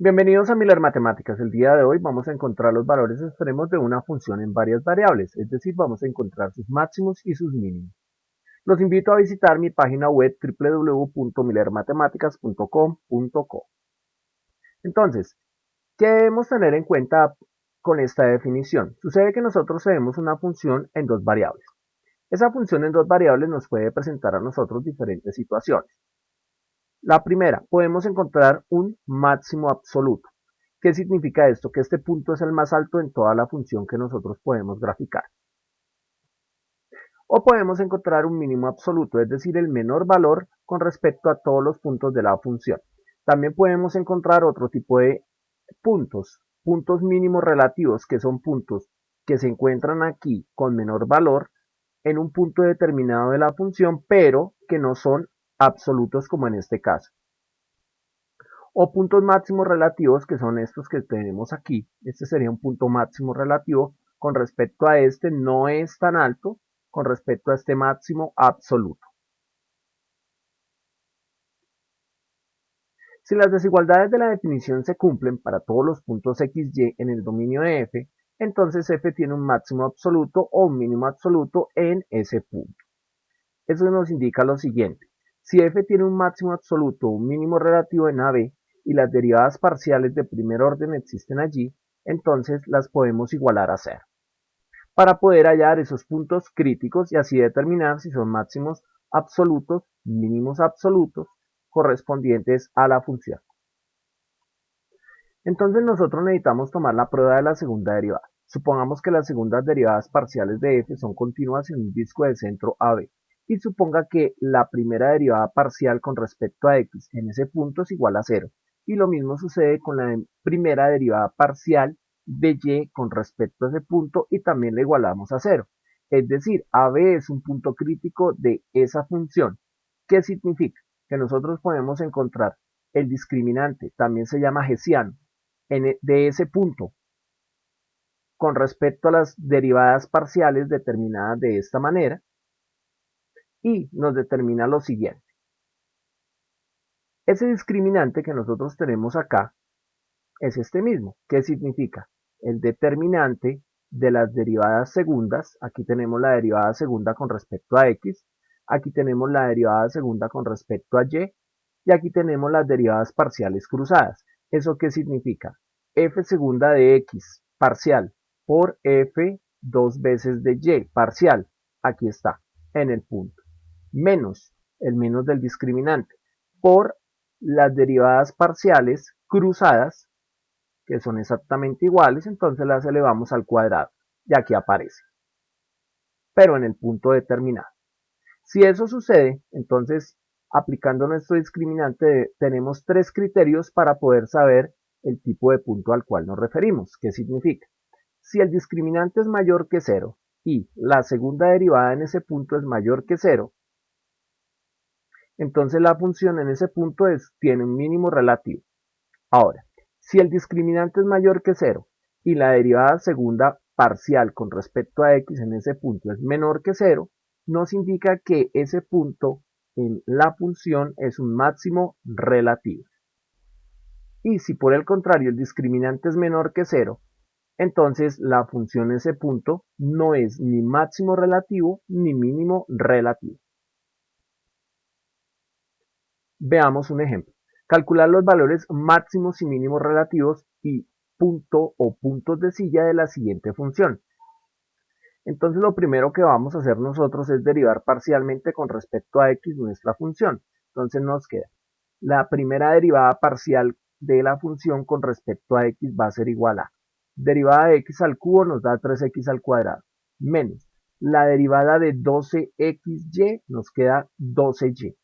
Bienvenidos a Miller Matemáticas. El día de hoy vamos a encontrar los valores extremos de una función en varias variables, es decir, vamos a encontrar sus máximos y sus mínimos. Los invito a visitar mi página web www.millermatematics.com.co. Entonces, ¿qué debemos tener en cuenta con esta definición? Sucede que nosotros tenemos una función en dos variables. Esa función en dos variables nos puede presentar a nosotros diferentes situaciones. La primera, podemos encontrar un máximo absoluto. ¿Qué significa esto? Que este punto es el más alto en toda la función que nosotros podemos graficar. O podemos encontrar un mínimo absoluto, es decir, el menor valor con respecto a todos los puntos de la función. También podemos encontrar otro tipo de puntos mínimos relativos, que son puntos que se encuentran aquí con menor valor en un punto determinado de la función, pero que no son absolutos como en este caso. O puntos máximos relativos, que son estos que tenemos aquí. Este sería un punto máximo relativo. Con respecto a este no es tan alto con respecto a este máximo absoluto. Si las desigualdades de la definición se cumplen para todos los puntos x, y en el dominio de f, entonces f tiene un máximo absoluto o un mínimo absoluto en ese punto. Eso nos indica lo siguiente: si f tiene un máximo absoluto o un mínimo relativo en AB y las derivadas parciales de primer orden existen allí, entonces las podemos igualar a cero, para poder hallar esos puntos críticos y así determinar si son máximos absolutos, mínimos absolutos, correspondientes a la función. Entonces nosotros necesitamos tomar la prueba de la segunda derivada. Supongamos que las segundas derivadas parciales de f son continuas en un disco de centro AB, y suponga que la primera derivada parcial con respecto a x en ese punto es igual a 0, y lo mismo sucede con la primera derivada parcial de y con respecto a ese punto y también la igualamos a 0. Es decir, AB es un punto crítico de esa función. ¿Qué significa? Que nosotros podemos encontrar el discriminante, también se llama hessiano, de ese punto con respecto a las derivadas parciales determinadas de esta manera, y nos determina lo siguiente. Ese discriminante que nosotros tenemos acá es este mismo. ¿Qué significa? El determinante de las derivadas segundas. Aquí tenemos la derivada segunda con respecto a x, aquí tenemos la derivada segunda con respecto a y aquí tenemos las derivadas parciales cruzadas. ¿Eso qué significa? F segunda de x parcial por f dos veces de y parcial. Aquí está, en el punto. Menos el menos del discriminante por las derivadas parciales cruzadas, que son exactamente iguales, entonces las elevamos al cuadrado y aquí aparece, pero en el punto determinado. Si eso sucede, entonces aplicando nuestro discriminante tenemos tres criterios para poder saber el tipo de punto al cual nos referimos. ¿Qué significa? Si el discriminante es mayor que 0 y la segunda derivada en ese punto es mayor que 0, entonces la función en ese punto tiene un mínimo relativo. Ahora, si el discriminante es mayor que 0 y la derivada segunda parcial con respecto a x en ese punto es menor que 0, nos indica que ese punto en la función es un máximo relativo. Y si por el contrario el discriminante es menor que 0, entonces la función en ese punto no es ni máximo relativo ni mínimo relativo. Veamos un ejemplo. Calcular los valores máximos y mínimos relativos y punto o puntos de silla de la siguiente función. Entonces lo primero que vamos a hacer nosotros es derivar parcialmente con respecto a x nuestra función. Entonces nos queda la primera derivada parcial de la función con respecto a x va a ser igual a derivada de x al cubo nos da 3x al cuadrado, menos la derivada de 12xy nos queda 12y,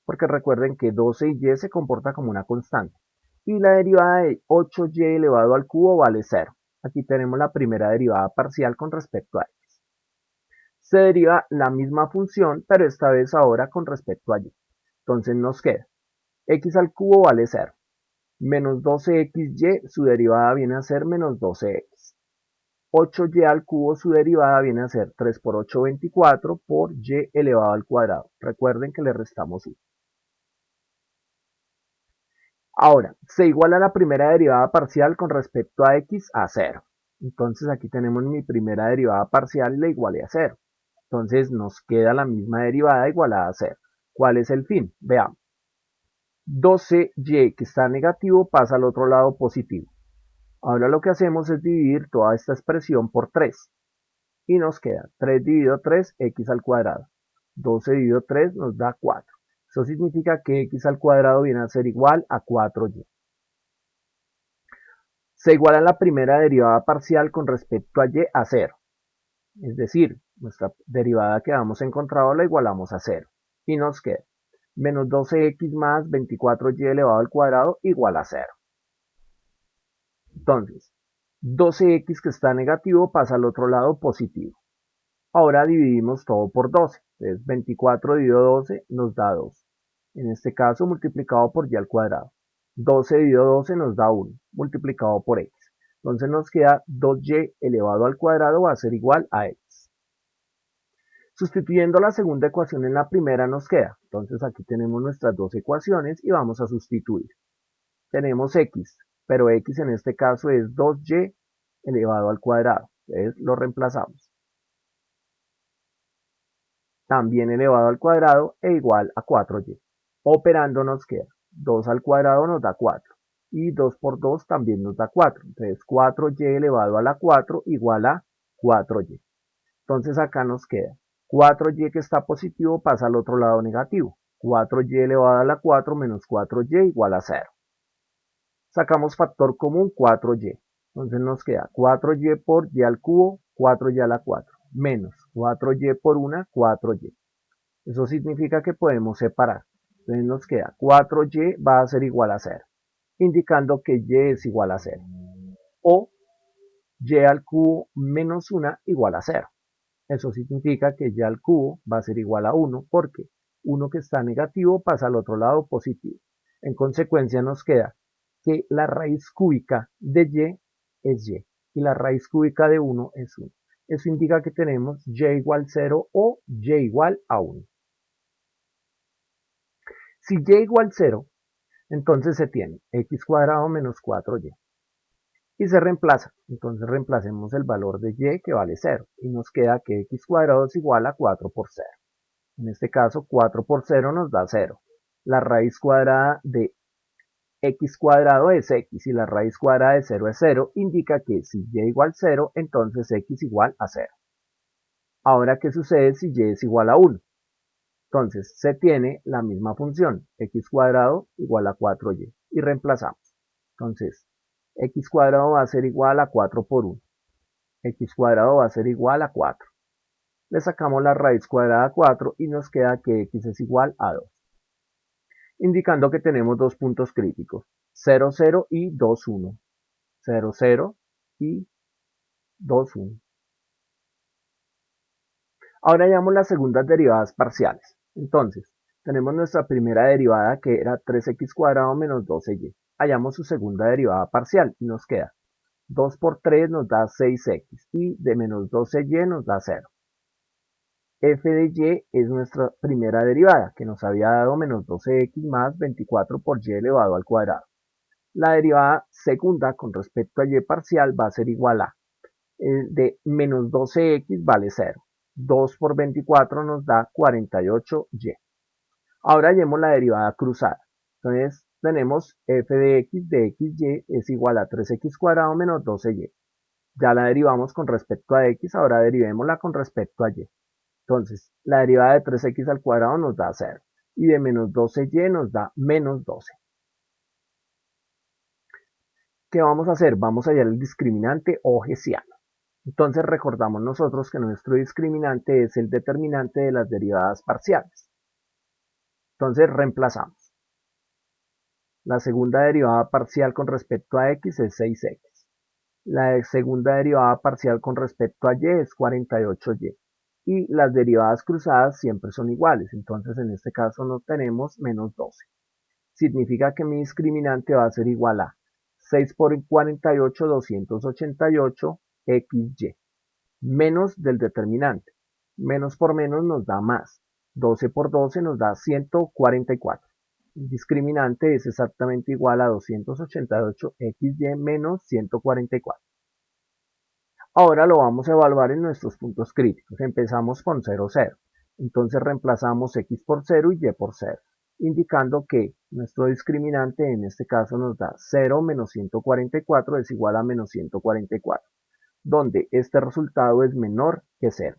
porque recuerden que 12y se comporta como una constante, y la derivada de 8y elevado al cubo vale 0. Aquí tenemos la primera derivada parcial con respecto a x. Se deriva la misma función, pero esta vez ahora con respecto a y. Entonces nos queda x al cubo vale 0, menos 12xy, su derivada viene a ser menos 12x. 8y al cubo, su derivada viene a ser 3 por 8, 24, por y elevado al cuadrado. Recuerden que le restamos 1. Ahora, se iguala la primera derivada parcial con respecto a x a 0. Entonces aquí tenemos mi primera derivada parcial y la igualé a 0. Entonces nos queda la misma derivada igualada a 0. ¿Cuál es el fin? Veamos. 12y que está negativo pasa al otro lado positivo. Ahora lo que hacemos es dividir toda esta expresión por 3. Y nos queda 3 dividido 3, x al cuadrado. 12 dividido 3 nos da 4. Eso significa que x al cuadrado viene a ser igual a 4y. Se iguala la primera derivada parcial con respecto a y a 0. Es decir, nuestra derivada que habíamos encontrado la igualamos a 0. Y nos queda menos 12x más 24y elevado al cuadrado igual a 0. Entonces, 12x que está negativo pasa al otro lado positivo. Ahora dividimos todo por 12. Entonces 24 dividido 12 nos da 2. En este caso multiplicado por y al cuadrado. 12 dividido 12 nos da 1, multiplicado por x. Entonces nos queda 2y elevado al cuadrado va a ser igual a x. Sustituyendo la segunda ecuación en la primera nos queda. Entonces aquí tenemos nuestras dos ecuaciones y vamos a sustituir. Tenemos x, pero x en este caso es 2y elevado al cuadrado. Entonces lo reemplazamos. También elevado al cuadrado e igual a 4y. Operando nos queda 2 al cuadrado nos da 4 y 2 por 2 también nos da 4. Entonces 4y elevado a la 4 igual a 4y. Entonces acá nos queda 4y que está positivo pasa al otro lado negativo. 4y elevado a la 4 menos 4y igual a 0. Sacamos factor común 4y. Entonces nos queda 4y por y al cubo, 4y a la 4, menos 4y por 1, 4y. Eso significa que podemos separar. Entonces nos queda 4y va a ser igual a 0, indicando que y es igual a 0. O y al cubo menos 1 igual a 0. Eso significa que y al cubo va a ser igual a 1 porque 1 que está negativo pasa al otro lado positivo. En consecuencia nos queda que la raíz cúbica de y es y la raíz cúbica de 1 es 1. Eso indica que tenemos y igual 0 o y igual a 1. Si y igual 0, entonces se tiene x cuadrado menos 4y. Y se reemplaza. Entonces reemplacemos el valor de y que vale 0. Y nos queda que x cuadrado es igual a 4 por 0. En este caso 4 por 0 nos da 0. La raíz cuadrada de x cuadrado es x y la raíz cuadrada de 0 es 0. Indica que si y igual 0, entonces x igual a 0. Ahora, ¿qué sucede si y es igual a 1? Entonces se tiene la misma función, x cuadrado igual a 4y, y reemplazamos. Entonces, x cuadrado va a ser igual a 4 por 1. X cuadrado va a ser igual a 4. Le sacamos la raíz cuadrada a 4 y nos queda que x es igual a 2. Indicando que tenemos dos puntos críticos, 0, 0 y 2, 1. 0, 0 y 2, 1. Ahora hallamos las segundas derivadas parciales. Entonces, tenemos nuestra primera derivada que era 3x cuadrado menos 12y. Hallamos su segunda derivada parcial y nos queda 2 por 3 nos da 6x y de menos 12y nos da 0. F de y es nuestra primera derivada que nos había dado menos 12x más 24 por y elevado al cuadrado. La derivada segunda con respecto a y parcial va a ser igual a de menos 12x vale 0. 2 por 24 nos da 48y. Ahora hallemos la derivada cruzada. Entonces tenemos f de xy es igual a 3x cuadrado menos 12y. Ya la derivamos con respecto a x, ahora derivémosla con respecto a y. Entonces la derivada de 3x al cuadrado nos da 0 y de menos 12y nos da menos 12. ¿Qué vamos a hacer? Vamos a hallar el discriminante o hessiano. Entonces recordamos nosotros que nuestro discriminante es el determinante de las derivadas parciales. Entonces reemplazamos. La segunda derivada parcial con respecto a x es 6x. La segunda derivada parcial con respecto a y es 48y. Y las derivadas cruzadas siempre son iguales. Entonces en este caso no tenemos menos 12. Significa que mi discriminante va a ser igual a 6 por 48, 288 xy. Menos del determinante. Menos por menos nos da más. 12 por 12 nos da 144. discriminante es exactamente igual a 288xy menos 144. Ahora lo vamos a evaluar en nuestros puntos críticos. Empezamos con 0, 0. Entonces reemplazamos x por 0 y y por 0, indicando que nuestro discriminante en este caso nos da 0 menos 144 es igual a menos 144, donde este resultado es menor que 0,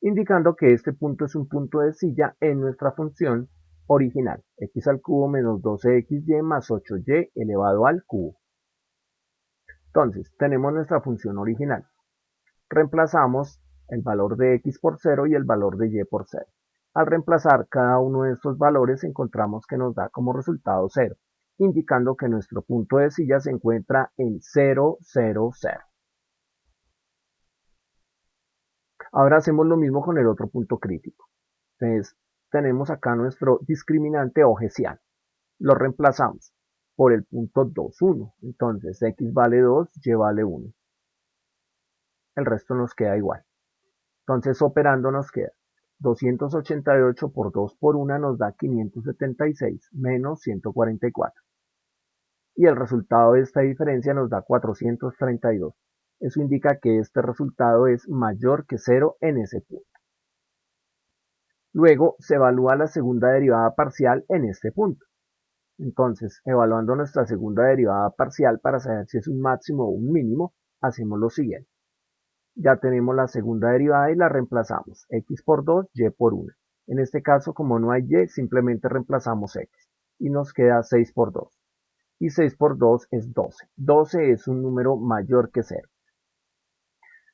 indicando que este punto es un punto de silla en nuestra función original, x al cubo menos 12xy más 8y elevado al cubo. Entonces, tenemos nuestra función original. Reemplazamos el valor de x por 0 y el valor de y por 0. Al reemplazar cada uno de estos valores encontramos que nos da como resultado 0, indicando que nuestro punto de silla se encuentra en 0, 0, 0. Ahora hacemos lo mismo con el otro punto crítico. Entonces, tenemos acá nuestro discriminante o hessiano. Lo reemplazamos por el punto 2, 1. Entonces, x vale 2, y vale 1. El resto nos queda igual. Entonces, operando nos queda 288 por 2 por 1 nos da 576 menos 144. Y el resultado de esta diferencia nos da 432. Eso indica que este resultado es mayor que 0 en ese punto. Luego se evalúa la segunda derivada parcial en este punto. Entonces, evaluando nuestra segunda derivada parcial para saber si es un máximo o un mínimo, hacemos lo siguiente. Ya tenemos la segunda derivada y la reemplazamos. X por 2, y por 1. En este caso, como no hay y, simplemente reemplazamos x. Y nos queda 6 por 2. Y 6 por 2 es 12. 12 es un número mayor que 0.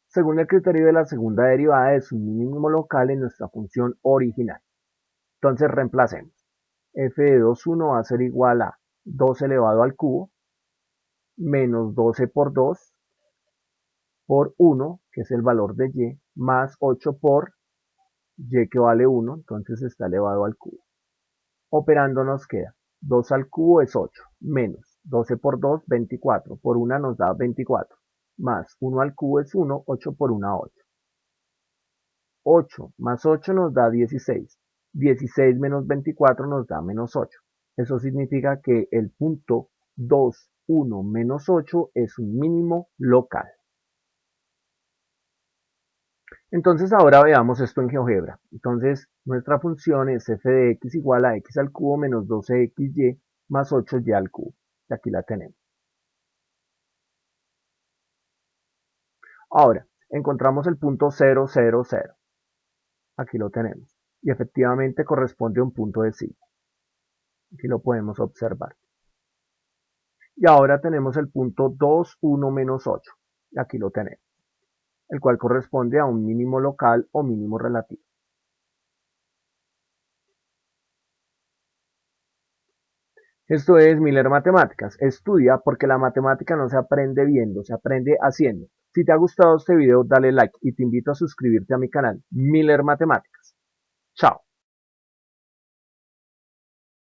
Según el criterio de la segunda derivada, es un mínimo local en nuestra función original. Entonces reemplacemos. F de 2, 1 va a ser igual a 2 elevado al cubo menos 12 por 2 por 1, que es el valor de y, más 8 por y que vale 1, entonces está elevado al cubo. Operando nos queda 2 al cubo es 8, menos 12 por 2, 24, por 1 nos da 24, más 1 al cubo es 1, 8 por 1, 8. 8 más 8 nos da 16, 16 menos 24 nos da menos 8. Eso significa que el punto 2, 1 menos 8 es un mínimo local. Entonces ahora veamos esto en GeoGebra. Entonces nuestra función es f de x igual a x al cubo menos 12xy más 8y al cubo. Y aquí la tenemos. Ahora, encontramos el punto 0, 0, 0. Aquí lo tenemos. Y efectivamente corresponde a un punto de silla. Aquí lo podemos observar. Y ahora tenemos el punto 2, 1 menos 8. Y aquí lo tenemos. El cual corresponde a un mínimo local o mínimo relativo. Esto es Miller Matemáticas. Estudia porque la matemática no se aprende viendo, se aprende haciendo. Si te ha gustado este video, dale like y te invito a suscribirte a mi canal Miller Matemáticas. Chao.